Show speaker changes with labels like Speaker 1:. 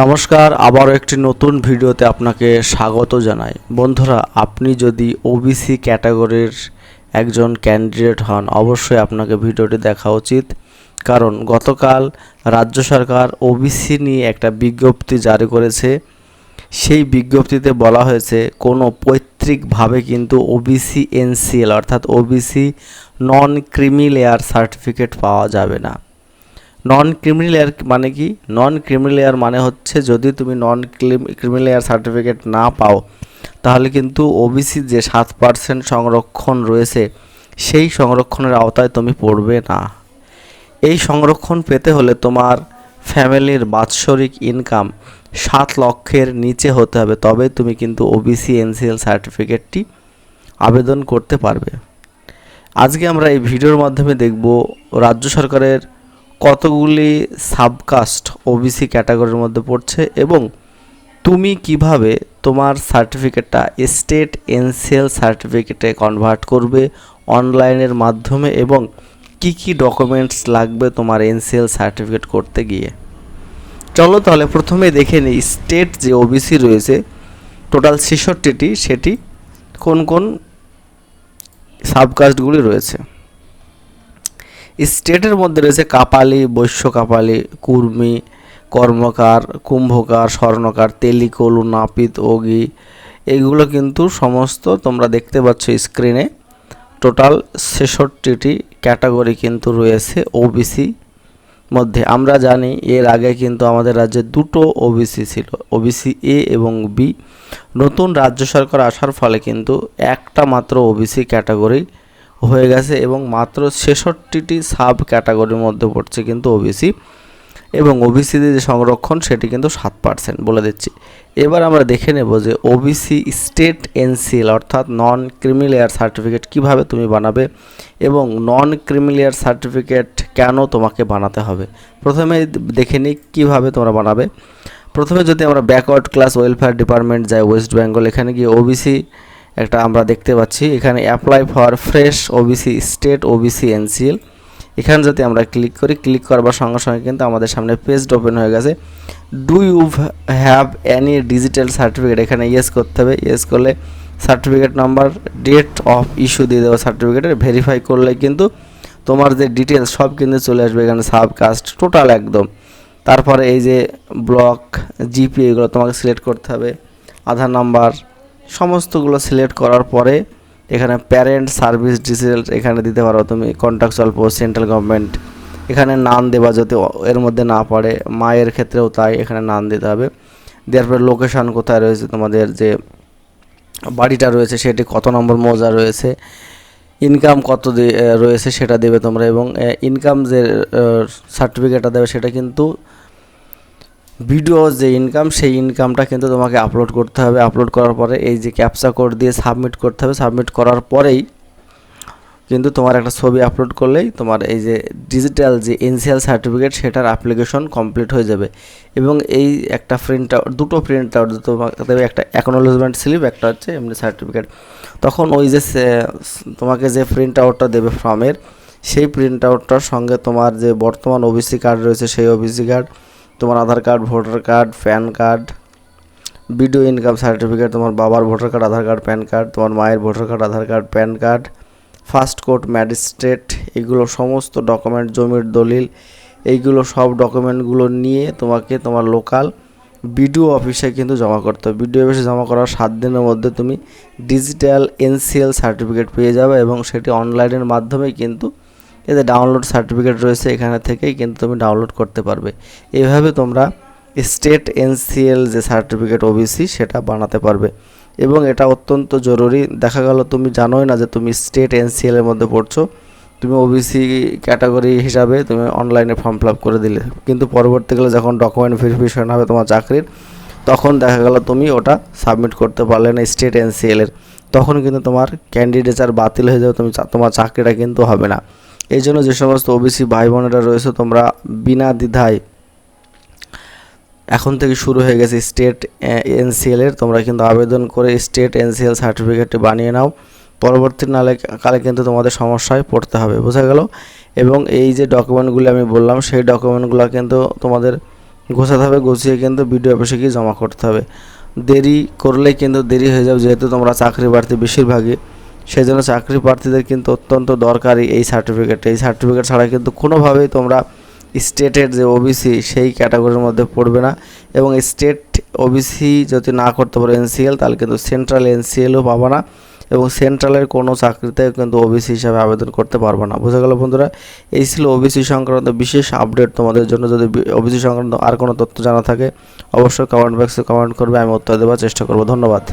Speaker 1: নমস্কার, আবারও একটি নতুন ভিডিওতে আপনাকে স্বাগত জানাই। বন্ধুরা, আপনি যদি ওবিসি ক্যাটাগরির একজন ক্যান্ডিডেট হন, অবশ্যই আপনাকে ভিডিওটি দেখা উচিত। কারণ গতকাল রাজ্য সরকার ওবিসি নিয়ে একটা বিজ্ঞপ্তি জারি করেছে। সেই বিজ্ঞপ্তিতে বলা হয়েছে কোনো পৈতৃকভাবে কিন্তু ওবিসি এনসিএল অর্থাৎ ওবিসি নন ক্রিমি লেয়ার সার্টিফিকেট পাওয়া যাবে না। নন ক্রিমি লেয়ার মানে কি? নন ক্রিমি লেয়ার মানে হচ্ছে যদি তুমি নন ক্রিমি লেয়ার সার্টিফিকেট না পাও, তাহলে কিন্তু ওবিসি যে 7% সংরক্ষণ রয়েছে সেই সংরক্ষণের আওতায় তুমি পড়বে না। এই সংরক্ষণ পেতে হলে তোমার ফ্যামিলির বাৎসরিক ইনকাম 7 লক্ষের নিচে হতে হবে, তবে তুমি কিন্তু ওবিসি এনসিএল সার্টিফিকেটটি আবেদন করতে পারবে। আজকে আমরা এই ভিডিওর মাধ্যমে দেখব রাজ্য সরকারের কতগুলি সাবকাস্ট ওবিসি ক্যাটাগরির মধ্যে পড়ছে এবং তুমি কিভাবে তোমার সার্টিফিকেটটা স্টেট এনসিএল সার্টিফিকেটে কনভার্ট করবে অনলাইনের মাধ্যমে এবং কি কি ডকুমেন্টস লাগবে তোমার এনসিএল সার্টিফিকেট করতে গিয়ে। চলো তাহলে প্রথমে দেখে নিই স্টেট যে ওবিসি রয়েছে টোটাল 66টি, সেটি কোন কোন সাবকাস্টগুলি রয়েছে। স্টেটের মধ্যে রয়েছে কাপালি, বৈশ্য কাপালি, কুর্মি, কর্মকার, কুম্ভকার, স্বর্ণকার, তেলিকলু, নাপিত, ওগি, এইগুলো কিন্তু সমস্ত তোমরা দেখতে পাচ্ছ স্ক্রিনে। টোটাল 66টি ক্যাটাগরি কিন্তু রয়েছে ওবিসি মধ্যে। আমরা জানি এর আগে কিন্তু আমাদের রাজ্যে দুটো ওবিসি ছিল, ওবিসি এ এবং বি। নতুন রাজ্য সরকার আসার ফলে কিন্তু একটা মাত্র ওবিসি ক্যাটাগরি হয়ে গেছে এবং মাত্র 66টি সাব ক্যাটাগরির মধ্যে পড়ছে কিন্তু ওবিসি, এবং ওবিসিতে যে সংরক্ষণ সেটি কিন্তু 7% বলে দিচ্ছি। এবার আমরা দেখে নেব যে ওবিসি স্টেট এনসিএল অর্থাৎ নন ক্রিমি লেয়ার সার্টিফিকেট কীভাবে তুমি বানাবে এবং নন ক্রিমি লেয়ার সার্টিফিকেট কেন তোমাকে বানাতে হবে। প্রথমে দেখে নিই কীভাবে তোমরা বানাবে। প্রথমে যদি আমরা ব্যাকওয়ার্ড ক্লাস ওয়েলফেয়ার ডিপার্টমেন্ট যাই ওয়েস্ট বেঙ্গল, এখানে গিয়ে ওবিসি একটা আমরা দেখতে পাচ্ছি, এখানে apply for fresh OBC state OBC NCL, এখানে যদি আমরা ক্লিক করি, ক্লিক করবার সঙ্গে সঙ্গে কিন্তু আমাদের সামনে পেজড ওপেন হয়ে গেছে। Do you have any digital certificate, এখানে ইয়েস করতে হবে। ইয়েস করলে certificate number, date of issue দিয়ে দেবো সার্টিফিকেটের, ভেরিফাই করলে কিন্তু তোমার যে ডিটেলস সব কিন্তু চলে আসবে এখানে, সাবকাস্ট টোটাল একদম। তারপরে এই যে ব্লক, জিপি, এগুলো তোমাকে সিলেক্ট করতে হবে, আধার নাম্বার সমস্তগুলো সিলেক্ট করার পরে এখানে প্যারেন্ট সার্ভিস ডিটেলস এখানে দিতে পারো তুমি, কন্ট্রাকচুয়াল পোস্ট সেন্ট্রাল গভর্নমেন্ট, এখানে নাম দেবা যাতে এর মধ্যে না পড়ে। মায়ের ক্ষেত্রেও তাই, এখানে নাম দিতে হবে। দেওয়ার পরে লোকেশান কোথায় রয়েছে, তোমাদের যে বাড়িটা রয়েছে সেটি কত নম্বর মৌজা রয়েছে, ইনকাম কত রয়েছে সেটা দেবে তোমরা, এবং ইনকাম যে সার্টিফিকেটটা দেবে সেটা কিন্তু ভিডিও যে ইনকাম সেই ইনকামটা কিন্তু তোমাকে আপলোড করতে হবে। আপলোড করার পরে এই যে ক্যাপচা কোড দিয়ে সাবমিট করতে হবে। সাবমিট করার পরেই কিন্তু তোমার একটা ছবি আপলোড করলেই তোমার এই যে ডিজিটাল যে এনসিএল সার্টিফিকেট সেটার অ্যাপ্লিকেশন কমপ্লিট হয়ে যাবে। এবং এই একটা প্রিন্ট আউট, দুটো প্রিন্ট আউট তোমাকে দেবে, একটা অ্যাকনোলেজমেন্ট স্লিপ, একটা হচ্ছে এমনি সার্টিফিকেট। তখন ওই যে তোমাকে যে প্রিন্ট আউটটা দেবে ফর্মের, সেই প্রিন্ট আউটটার সঙ্গে তোমার যে বর্তমান ওবিসি কার্ড রয়েছে সেই ওবিসি কার্ড, তোমার Aadhaar card, voter card, PAN card, video income certificate, তোমার বাবার voter card, Aadhaar card, PAN card, তোমার মায়ের voter card, Aadhaar card, PAN card, first court magistrate, এগুলো সমস্ত ডকুমেন্ট, জমির দলিল, এইগুলো সব ডকুমেন্টগুলো নিয়ে তোমাকে তোমার লোকাল বিডিও অফিসে কিন্তু জমা করতে হবে। বিডিও অফিসে জমা করার 7 দিনের মধ্যে তুমি ডিজিটাল এনসিএল সার্টিফিকেট পেয়ে যাবে এবং সেটি অনলাইনের মাধ্যমেই কিন্তু এই যে ডাউনলোড সার্টিফিকেট রয়েছে এখানে থেকেই কিন্তু তুমি ডাউনলোড করতে পারবে। এইভাবে তোমরা স্টেট এনসিএল যে সার্টিফিকেট ওবিসি সেটা বানাতে পারবে এবং এটা অত্যন্ত জরুরি। দেখা গেল তুমি জানোই না যে তুমি স্টেট এনসিএল এর মধ্যে পড়ছো, তুমি ওবিসি ক্যাটাগরি হিসাবে তুমি অনলাইনে ফর্ম ফিল আপ করে দিলে, কিন্তু পরবর্তীকালে যখন ডকুমেন্ট ভেরিফিকেশন হবে তোমার চাকরির, তখন দেখা গেল তুমি ওটা সাবমিট করতে পারলে না স্টেট এনসিএল এর, তখন কিন্তু তোমার ক্যান্ডিডেচার বাতিল হয়ে যাবে, তোমার চাকরিটা কিন্তু হবে না। এই জন্য যে সমস্ত ওবিসি ভাই বোনেরা রয়েছে তোমরা বিনা দ্বিধায়, এখন থেকে শুরু হয়ে গেছে স্টেট এনসিএল এর, তোমরা কিন্তু আবেদন করে স্টেট এনসিএল সার্টিফিকেটটি বানিয়ে নাও। পরবর্তী কালে কিন্তু তোমাদের সমস্যায় পড়তে হবে, বোঝা গেল। এবং এই যে ডকুমেন্টগুলি আমি বললাম সেই ডকুমেন্টগুলো কিন্তু তোমাদের গোছাতে হবে, গুছিয়ে কিন্তু বিডিও অফিসে গিয়ে জমা করতে হবে। দেরি করলে কিন্তু দেরি হয়ে যাবে, যেহেতু তোমরা চাকরি প্রার্থী বেশিরভাগই, সেই জন্য চাকরি প্রার্থীদের কিন্তু অত্যন্ত দরকারি এই সার্টিফিকেট। এই সার্টিফিকেট ছাড়া কিন্তু কোনোভাবেই তোমরা স্টেটের যে ওবিসি সেই ক্যাটাগরির মধ্যে পড়বে না, এবং স্টেট ওবিসি যদি না করতে পারো এনসিএল, তাহলে কিন্তু সেন্ট্রাল এনসিএলও পাবা না, এবং সেন্ট্রালের কোনো চাকরিতে কিন্তু ওবিসি হিসাবে আবেদন করতে পারবো না। বোঝা গেল বন্ধুরা? এই ছিল ওবিসি সংক্রান্ত বিশেষ আপডেট তোমাদের জন্য। যদি ওবিসি সংক্রান্ত আর কোনো তথ্য জানা থাকে অবশ্যই কমেন্ট বক্সে কমেন্ট করবে, আমি উত্তর দেওয়ার চেষ্টা করব। ধন্যবাদ।